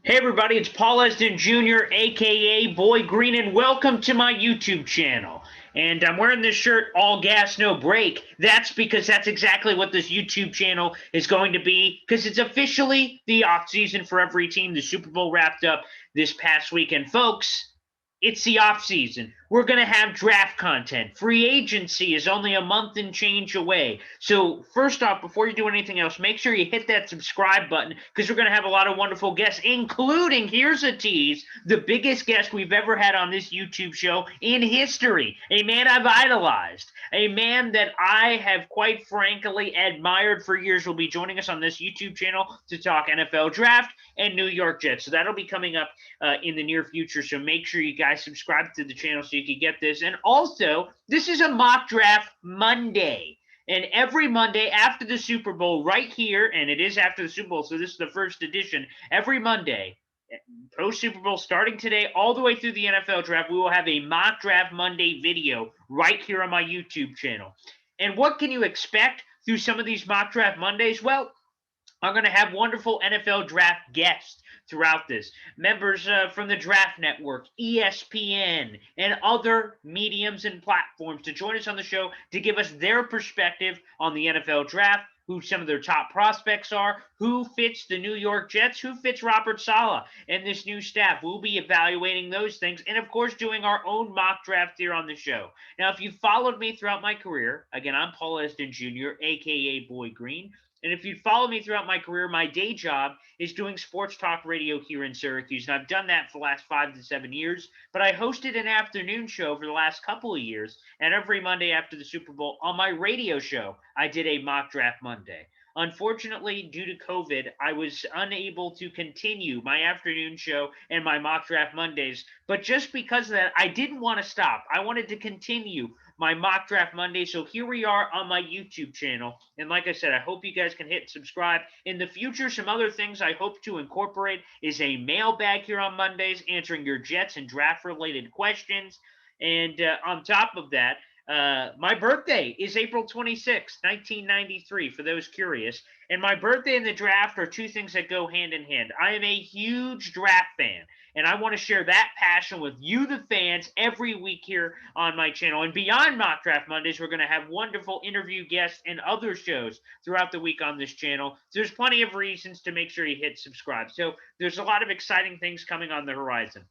Hey everybody, it's Paul Esden Jr., aka Boy Green, and welcome to my YouTube channel. And I'm wearing this shirt, all gas, no break. That's because that's exactly what this YouTube channel is going to be, because it's officially the off season for every team. The Super Bowl wrapped up this past weekend. Folks, it's the off season. We're going to have draft content. Free agency is only a month and change away. So, first off, before you do anything else, make sure you hit that subscribe button because we're going to have a lot of wonderful guests, including, here's a tease, the biggest guest we've ever had on this YouTube show in history. A man I've idolized. A man that I have quite frankly admired for years will be joining us on this YouTube channel to talk NFL draft and New York Jets. So that'll be coming up in the near future. So make sure you guys subscribe to the channel so you can get this. And also, this is a mock draft Monday. And every Monday after the Super Bowl, right here, and it is after the Super Bowl, so this is the first edition, every Monday, post Super Bowl, starting today, all the way through the NFL draft, we will have a mock draft Monday video right here on my YouTube channel. And what can you expect through some of these mock draft Mondays? Well, I'm going to have wonderful NFL draft guests throughout this. Members from the Draft Network, ESPN, and other mediums and platforms to join us on the show to give us their perspective on the NFL draft, who some of their top prospects are, who fits the New York Jets, who fits Robert Saleh and this new staff. We'll be evaluating those things and, of course, doing our own mock draft here on the show. Now, if you've followed me throughout my career, again, I'm Paul Esden Jr., a.k.a. Boy Green. And if you've followed me throughout my career, my day job is doing sports talk radio here in Syracuse. And I've done that for the last 5 to 7 years. But I hosted an afternoon show for the last couple of years. And every Monday after the Super Bowl on my radio show, I did a mock draft Monday. Unfortunately, due to COVID, I was unable to continue my afternoon show and my mock draft Mondays. But just because of that, I didn't want to stop. I wanted to continue my mock draft Monday. So here we are on my YouTube channel. And like I said, I hope you guys can hit subscribe. In the future, some other things I hope to incorporate is a mailbag here on Mondays, answering your Jets and draft related questions. And on top of that, my birthday is April 26th, 1993, for those curious. And my birthday and the draft are two things that go hand in hand. I am a huge draft fan, and I want to share that passion with you, the fans, every week here on my channel. And beyond Mock Draft Mondays, we're going to have wonderful interview guests and other shows throughout the week on this channel. So there's plenty of reasons to make sure you hit subscribe. So there's a lot of exciting things coming on the horizon.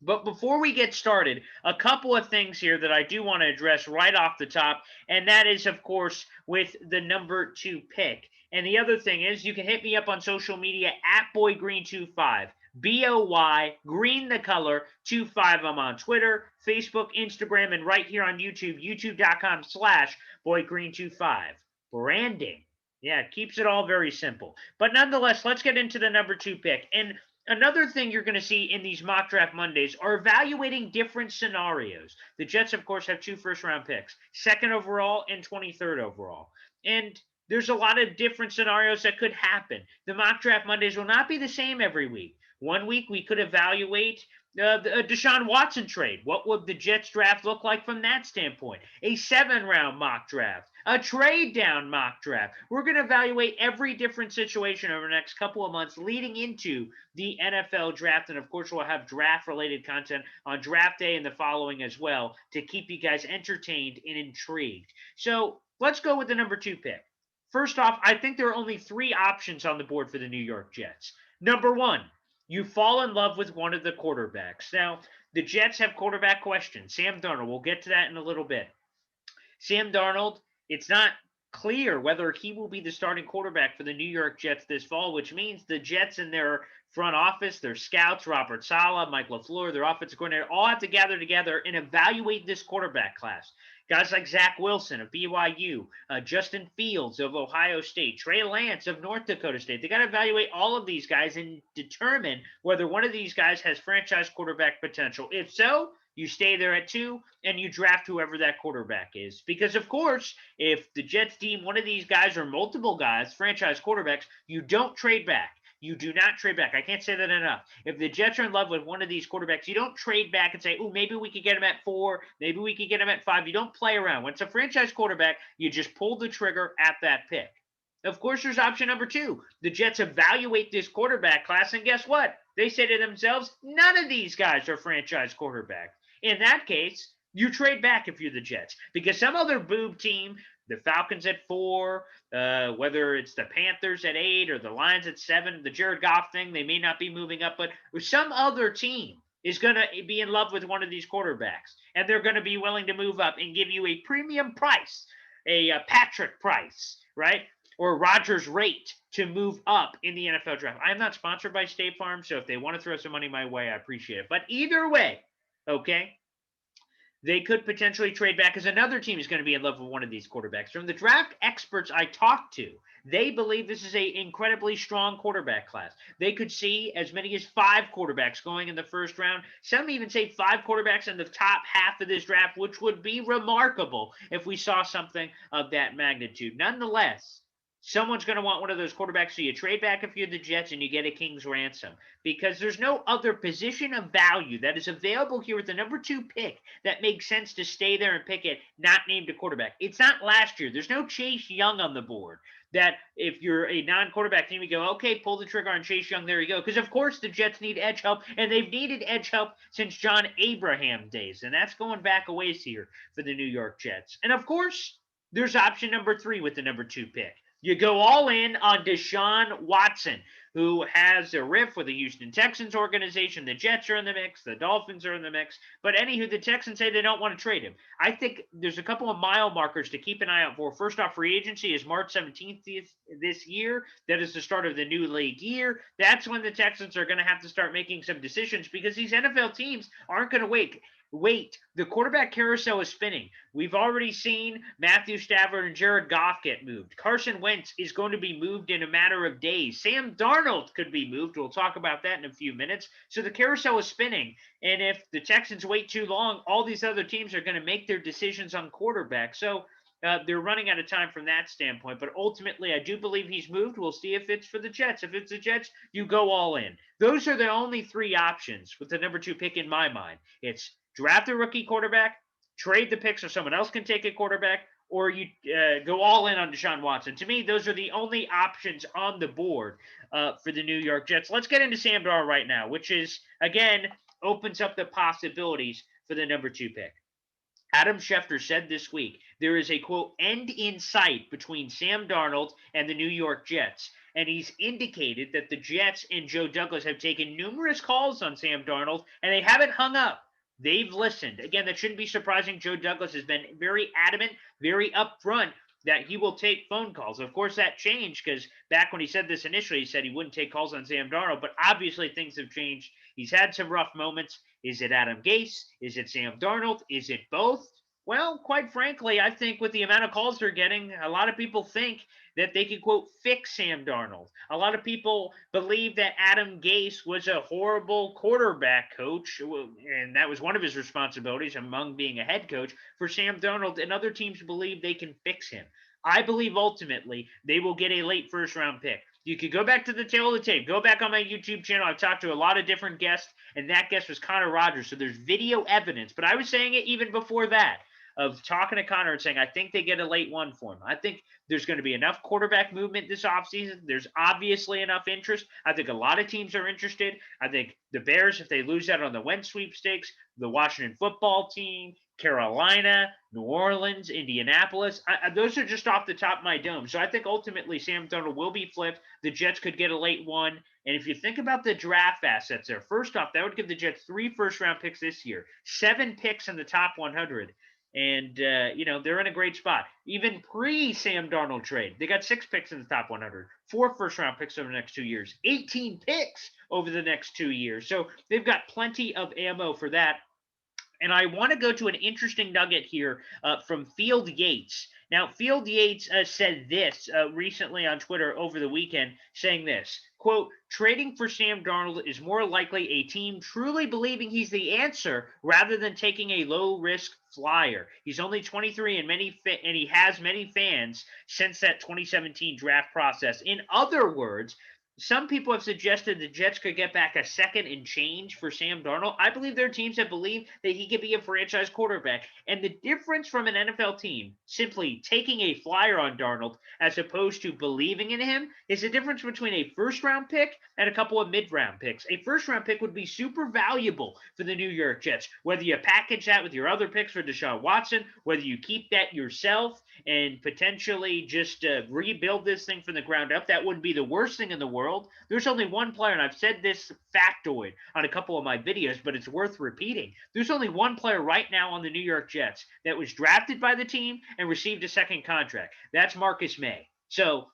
But before we get started, a couple of things here that I do want to address right off the top, and that is, of course, with the number 2 pick. And the other thing is, you can hit me up on social media at BoyGreen25. BOY, green the color, 25. I'm on Twitter, Facebook, Instagram, and right here on YouTube, youtube.com/BoyGreen25. Branding. Yeah, it keeps it all very simple. But nonetheless, let's get into the number 2 pick. And another thing you're going to see in these mock draft Mondays are evaluating different scenarios. The Jets, of course, have 2 first-round picks, second overall and 23rd overall. And there's a lot of different scenarios that could happen. The mock draft Mondays will not be the same every week. One week we could evaluate the Deshaun Watson trade. What would the Jets draft look like from that standpoint? A 7-round mock draft, a trade down mock draft. We're going to evaluate every different situation over the next couple of months leading into the NFL draft. And of course, we'll have draft related content on draft day and the following as well to keep you guys entertained and intrigued. So let's go with the number 2 pick. First off, I think there are only 3 options on the board for the New York Jets. Number 1, you fall in love with one of the quarterbacks. Now, the Jets have quarterback questions. Sam Darnold, we'll get to that in a little bit. Sam Darnold, it's not clear whether he will be the starting quarterback for the New York Jets this fall, which means the Jets and their front office, their scouts, Robert Saleh, Mike LaFleur, their offensive coordinator, all have to gather together and evaluate this quarterback class. Guys like Zach Wilson of BYU, Justin Fields of Ohio State, Trey Lance of North Dakota State. They got to evaluate all of these guys and determine whether one of these guys has franchise quarterback potential. If so, you stay there at 2 and you draft whoever that quarterback is. Because, of course, if the Jets deem one of these guys or multiple guys franchise quarterbacks, you don't trade back. You do not trade back. I can't say that enough. If the Jets are in love with one of these quarterbacks, you don't trade back and say, oh, maybe we could get him at 4, maybe we could get him at 5. You don't play around. When it's a franchise quarterback, you just pull the trigger at that pick. Of course, there's option number 2. The Jets evaluate this quarterback class, and guess what? They say to themselves, none of these guys are franchise quarterbacks. In that case, you trade back if you're the Jets, because some other boob team, the Falcons at 4, whether it's the Panthers at 8 or the Lions at 7, the Jared Goff thing, they may not be moving up, but some other team is going to be in love with one of these quarterbacks, and they're going to be willing to move up and give you a premium price, a Patrick price, right? Or Rodgers rate to move up in the NFL draft. I'm not sponsored by State Farm, so if they want to throw some money my way, I appreciate it. But either way, okay, they could potentially trade back because another team is going to be in love with one of these quarterbacks. From the draft experts I talked to, they believe this is an incredibly strong quarterback class. They could see as many as 5 quarterbacks going in the first round. Some even say 5 quarterbacks in the top half of this draft, which would be remarkable if we saw something of that magnitude. Nonetheless, someone's going to want one of those quarterbacks, so you trade back if you're the Jets and you get a king's ransom, because there's no other position of value that is available here with the number 2 pick that makes sense to stay there and pick it, not named a quarterback. It's not last year. There's no Chase Young on the board that if you're a non-quarterback team, you go, okay, pull the trigger on Chase Young, there you go. Because, of course, the Jets need edge help, and they've needed edge help since John Abraham days, and that's going back a ways here for the New York Jets. And, of course, there's option number 3 with the number 2 pick. You go all in on Deshaun Watson, who has a riff with the Houston Texans organization. The Jets are in the mix. The Dolphins are in the mix. But anywho, the Texans say they don't want to trade him. I think there's a couple of mile markers to keep an eye out for. First off, free agency is March 17th this year. That is the start of the new league year. That's when the Texans are going to have to start making some decisions because these NFL teams aren't going to wait. The quarterback carousel is spinning. We've already seen Matthew Stafford and Jared Goff get moved. Carson Wentz is going to be moved in a matter of days. Sam Darnold could be moved. We'll talk about that in a few minutes. So the carousel is spinning. And if the Texans wait too long, all these other teams are going to make their decisions on quarterback. So they're running out of time from that standpoint. But ultimately, I do believe he's moved. We'll see if it's for the Jets. If it's the Jets, you go all in. Those are the only 3 options with the number 2 pick in my mind. It's draft a rookie quarterback, trade the pick so someone else can take a quarterback, or you go all in on Deshaun Watson. To me, those are the only options on the board for the New York Jets. Let's get into Sam Darnold right now, which is, again, opens up the possibilities for the number 2 pick. Adam Schefter said this week there is a, quote, end in sight between Sam Darnold and the New York Jets. And he's indicated that the Jets and Joe Douglas have taken numerous calls on Sam Darnold, and they haven't hung up. They've listened. Again, that shouldn't be surprising. Joe Douglas has been very adamant, very upfront that he will take phone calls. Of course, that changed because back when he said this initially, he said he wouldn't take calls on Sam Darnold, but obviously things have changed. He's had some rough moments. Is it Adam Gase? Is it Sam Darnold? Is it both? Well, quite frankly, I think with the amount of calls they're getting, a lot of people think that they could, quote, fix Sam Darnold. A lot of people believe that Adam Gase was a horrible quarterback coach, and that was one of his responsibilities among being a head coach for Sam Darnold, and other teams believe they can fix him. I believe ultimately they will get a late first-round pick. You could go back to the tail of the tape. Go back on my YouTube channel. I've talked to a lot of different guests, and that guest was Connor Rogers, so there's video evidence. But I was saying it even before that, of talking to Connor and saying, I think they get a late one for him. I think there's going to be enough quarterback movement this offseason. There's obviously enough interest. I think a lot of teams are interested. I think the Bears, if they lose out on the Wentz sweepstakes, the Washington football team, Carolina, New Orleans, Indianapolis, those are just off the top of my dome. So I think ultimately Sam Darnold will be flipped. The Jets could get a late one. And if you think about the draft assets there, first off, that would give the Jets 3 first-round picks this year, 7 picks in the top 100. And, they're in a great spot. Even pre-Sam Darnold trade, they got 6 picks in the top 100, 4 first-round picks over the next 2 years, 18 picks over the next 2 years. So they've got plenty of ammo for that. And I want to go to an interesting nugget here from Field Yates. Now, Field Yates said this recently on Twitter over the weekend, saying this, quote, trading for Sam Darnold is more likely a team truly believing he's the answer rather than taking a low-risk flyer. He's only 23 and he has many fans since that 2017 draft process. In other words, some people have suggested the Jets could get back a second and change for Sam Darnold. I believe there are teams that believe that he could be a franchise quarterback. And the difference from an NFL team simply taking a flyer on Darnold as opposed to believing in him is the difference between a first-round pick and a couple of mid-round picks. A first-round pick would be super valuable for the New York Jets, whether you package that with your other picks for Deshaun Watson, whether you keep that yourself and potentially just rebuild this thing from the ground up. That wouldn't be the worst thing in the world. There's only one player, and I've said this factoid on a couple of my videos, but it's worth repeating. There's only one player right now on the New York Jets that was drafted by the team and received a second contract. That's Marcus May. So,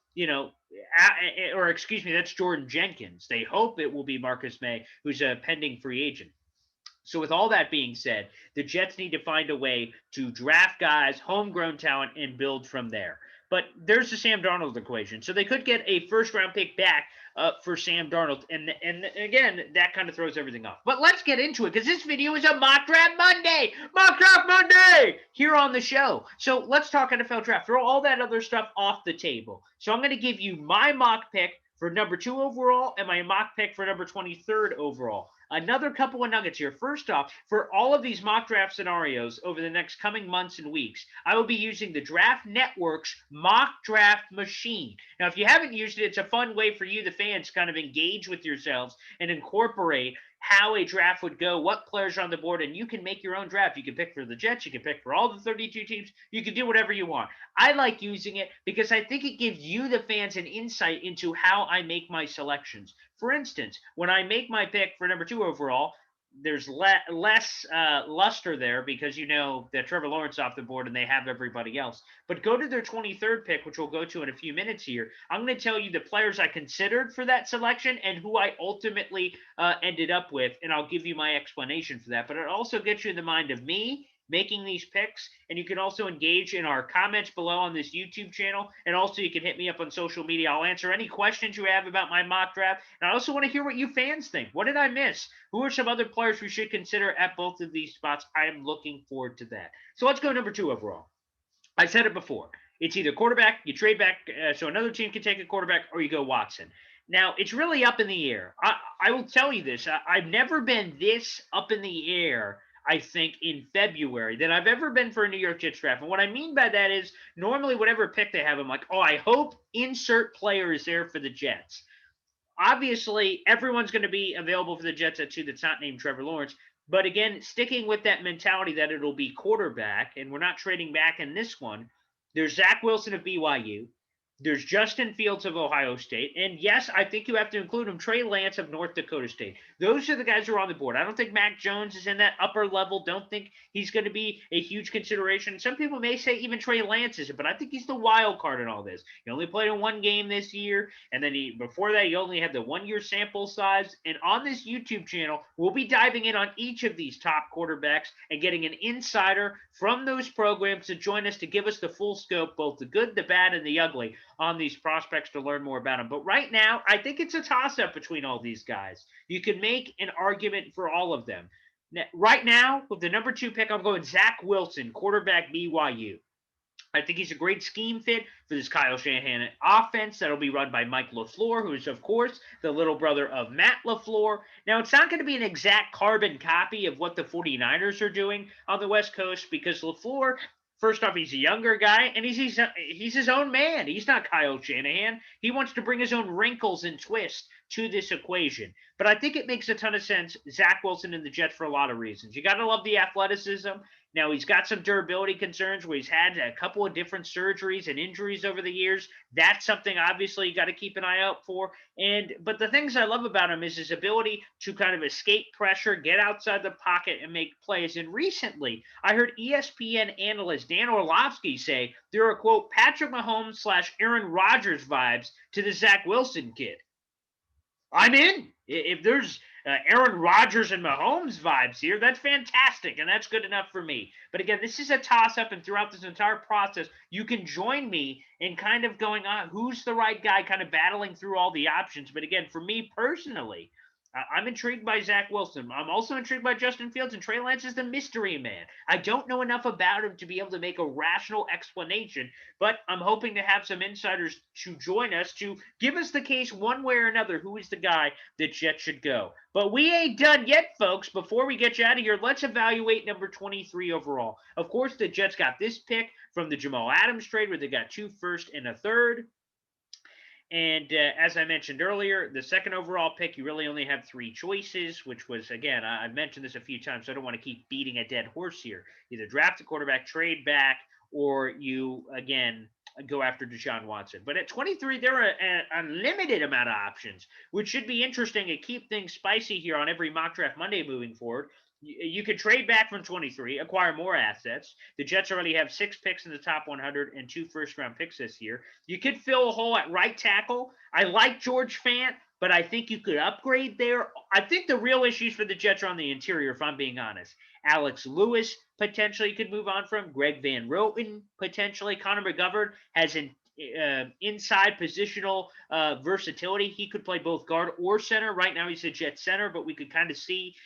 or excuse me, that's Jordan Jenkins. They hope it will be Marcus May, who's a pending free agent. So with all that being said, the Jets need to find a way to draft guys, homegrown talent, and build from there. But there's the Sam Darnold equation. So they could get a first-round pick back for Sam Darnold. And again, that kind of throws everything off. But let's get into it, because this video is a Mock Draft Monday! Mock Draft Monday! Here on the show. So let's talk NFL Draft. Throw all that other stuff off the table. So I'm going to give you my mock pick for number 2 overall and my mock pick for number 23rd overall. Another couple of nuggets here. First off, for all of these mock draft scenarios over the next coming months and weeks, I will be using the Draft Network's mock draft machine. Now, if you haven't used it, it's a fun way for you, the fans, to kind of engage with yourselves and incorporate how a draft would go, what players are on the board, and you can make your own draft. You can pick for the Jets. You can pick for all the 32 teams. You can do whatever you want. I like using it because I think it gives you, the fans, an insight into how I make my selections. For instance, when I make my pick for number 2 overall, there's less luster there because you know that Trevor Lawrence off the board and they have everybody else. But go to their 23rd pick, which we'll go to in a few minutes here. I'm going to tell you the players I considered for that selection and who I ultimately ended up with, and I'll give you my explanation for that. But it also gets you in the mind of me making these picks, and you can also engage in our comments below on this YouTube channel, and also you can hit me up on social media. I'll answer any questions you have about my mock draft, and I also want to hear what you fans think. What did I miss? Who are some other players we should consider at both of these spots? I am looking forward to that. So let's go number 2 overall. I said it before. It's either quarterback, you trade back so another team can take a quarterback, or you go Watson. Now, it's really up in the air. I will tell you this. I've never been this up in the air, I think, in February than I've ever been for a New York Jets draft. And what I mean by that is normally whatever pick they have, I'm like, oh, I hope insert player is there for the Jets. Obviously, everyone's going to be available for the Jets at 2 that's not named Trevor Lawrence. But again, sticking with that mentality that it'll be quarterback, and we're not trading back in this one, there's Zach Wilson of BYU. There's Justin Fields of Ohio State. And yes, I think you have to include him, Trey Lance of North Dakota State. Those are the guys who are on the board. I don't think Mac Jones is in that upper level. Don't think he's going to be a huge consideration. Some people may say even Trey Lance isn't, but I think he's the wild card in all this. He only played in 1 game this year, and then before that, he only had the 1-year sample size. And on this YouTube channel, we'll be diving in on each of these top quarterbacks and getting an insider from those programs to join us to give us the full scope, both the good, the bad, and the ugly on these prospects to learn more about them. But right now, I think it's a toss-up between all these guys. You can make an argument for all of them. Now, right now, with the number 2 pick, I'm going Zach Wilson, quarterback, BYU. I think he's a great scheme fit for this Kyle Shanahan offense that'll be run by Mike LaFleur, who is, of course, the little brother of Matt LaFleur. Now, it's not going to be an exact carbon copy of what the 49ers are doing on the West Coast because LaFleur, first off, he's a younger guy, and he's his own man. He's not Kyle Shanahan. He wants to bring his own wrinkles and twists to this equation. But I think it makes a ton of sense, Zach Wilson and the Jets, for a lot of reasons. You got to love the athleticism. Now, he's got some durability concerns where he's had a couple of different surgeries and injuries over the years. That's something, obviously, you got to keep an eye out for. But the things I love about him is his ability to kind of escape pressure, get outside the pocket, and make plays. And recently, I heard ESPN analyst Dan Orlovsky say there are, quote, Patrick Mahomes / Aaron Rodgers vibes to the Zach Wilson kid. I'm in. If there's Aaron Rodgers and Mahomes vibes here, that's fantastic, and that's good enough for me. But again, this is a toss-up, and throughout this entire process, you can join me in kind of going on who's the right guy, kind of battling through all the options. But again, for me personally, I'm intrigued by Zach Wilson. I'm also intrigued by Justin Fields, and Trey Lance is the mystery man. I don't know enough about him to be able to make a rational explanation, but I'm hoping to have some insiders to join us to give us the case one way or another who is the guy that Jets should go. But we ain't done yet, folks. Before we get you out of here, let's evaluate number 23 overall. Of course, the Jets got this pick from the Jamal Adams trade where they got 2 firsts and a third. And as I mentioned earlier, the second overall pick, you really only have 3 choices, which was, again, I've mentioned this a few times, so I don't want to keep beating a dead horse here. Either draft a quarterback, trade back, or you, again, go after Deshaun Watson. But at 23, there are an unlimited amount of options, which should be interesting and keep things spicy here on every Mock Draft Monday moving forward. You could trade back from 23, acquire more assets. The Jets already have 6 picks in the top 100 and 2 first-round picks this year. You could fill a hole at right tackle. I like George Fant, but I think you could upgrade there. I think the real issues for the Jets are on the interior, if I'm being honest. Alex Lewis potentially could move on from. Greg Van Roten potentially. Connor McGovern has an inside positional versatility. He could play both guard or center. Right now he's a Jet center, but we could kind of see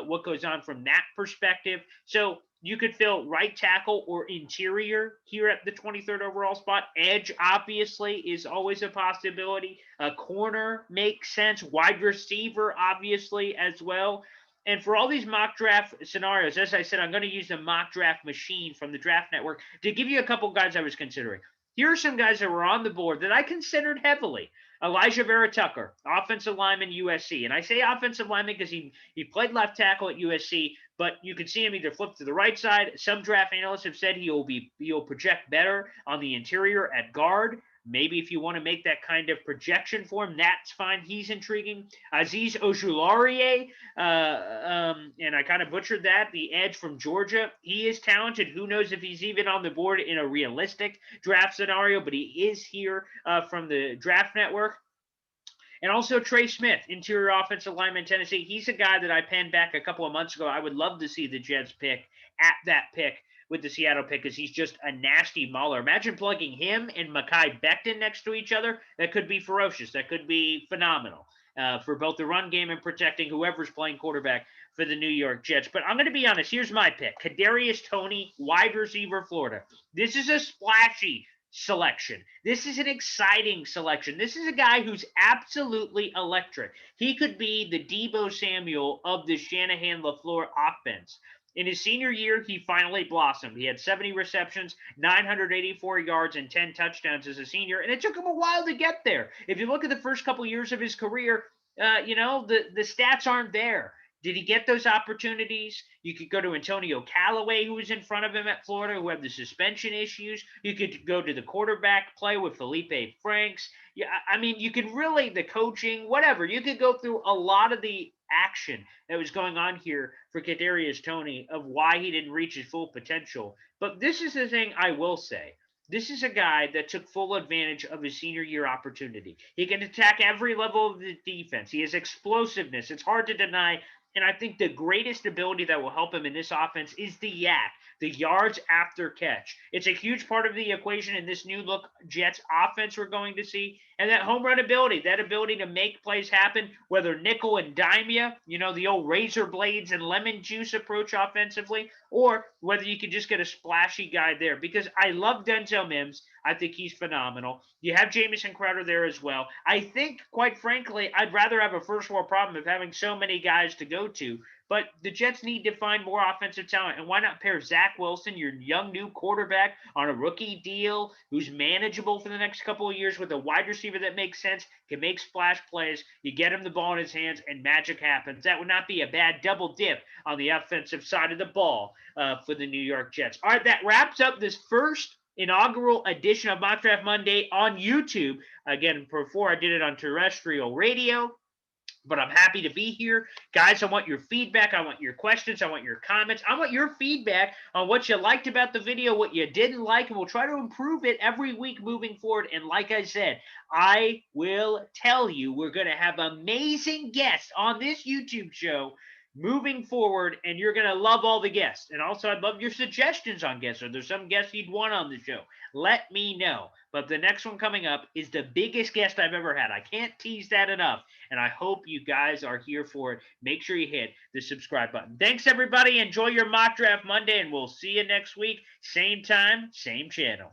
what goes on from that perspective. So you could fill right tackle or interior here at the 23rd overall spot. Edge, obviously, is always a possibility. A corner makes sense. Wide receiver, obviously, as well. And for all these mock draft scenarios, as I said, I'm going to use the mock draft machine from the Draft Network to give you a couple guys I was considering. Here are some guys that were on the board that I considered heavily. Elijah Vera Tucker, offensive lineman, USC. And I say offensive lineman because he played left tackle at USC, but you can see him either flip to the right side. Some draft analysts have said he'll project better on the interior at guard. Maybe if you want to make that kind of projection for him, that's fine. He's intriguing. Azeez Ojulari, and I kind of butchered that, the edge from Georgia. He is talented. Who knows if he's even on the board in a realistic draft scenario, but he is here from the Draft Network. And also Trey Smith, interior offensive lineman, Tennessee. He's a guy that I penned back a couple of months ago. I would love to see the Jets pick at that pick with the Seattle pick because he's just a nasty mauler. Imagine plugging him and Mekhi Becton next to each other. That could be ferocious. That could be phenomenal for both the run game and protecting whoever's playing quarterback for the New York Jets. But I'm going to be honest. Here's my pick. Kadarius Toney, wide receiver, Florida. This is a splashy selection. This is an exciting selection. This is a guy who's absolutely electric. He could be the Deebo Samuel of the Shanahan-LaFleur offense. In his senior year, he finally blossomed. He had 70 receptions, 984 yards, and 10 touchdowns as a senior, and it took him a while to get there. If you look at the first couple years of his career, the stats aren't there. Did he get those opportunities? You could go to Antonio Callaway, who was in front of him at Florida, who had the suspension issues. You could go to the quarterback play with Felipe Franks. Yeah, I mean, you could really, the coaching, whatever. You could go through a lot of the action that was going on here for Kadarius Toney of why he didn't reach his full potential. But this is the thing I will say. This is a guy that took full advantage of his senior year opportunity. He can attack every level of the defense. He has explosiveness. It's hard to deny. And I think the greatest ability that will help him in this offense is the YAC, the yards after catch. It's a huge part of the equation in this new look Jets offense we're going to see. And that home run ability, that ability to make plays happen, whether nickel and dime you, the old razor blades and lemon juice approach offensively, or whether you can just get a splashy guy there. Because I love Denzel Mims. I think he's phenomenal. You have Jamison Crowder there as well. I think, quite frankly, I'd rather have a first world problem of having so many guys to go to. But the Jets need to find more offensive talent. And why not pair Zach Wilson, your young new quarterback, on a rookie deal who's manageable for the next couple of years with a wide receiver that makes sense, can make splash plays. You get him the ball in his hands, and magic happens. That would not be a bad double dip on the offensive side of the ball for the New York Jets. All right, that wraps up this first inaugural edition of Mock Draft Monday on YouTube. Again, before I did it on terrestrial radio. But I'm happy to be here. Guys, I want your feedback. I want your questions. I want your comments. I want your feedback on what you liked about the video, what you didn't like, and we'll try to improve it every week moving forward. And like I said, I will tell you we're going to have amazing guests on this YouTube show. moving forward, and you're going to love all the guests. And also, I'd love your suggestions on guests. Are there some guests you'd want on the show? Let me know. But the next one coming up is the biggest guest I've ever had. I can't tease that enough, and I hope you guys are here for it. Make sure you hit the subscribe button. Thanks, everybody. Enjoy your Mock Draft Monday, and we'll see you next week. Same time, same channel.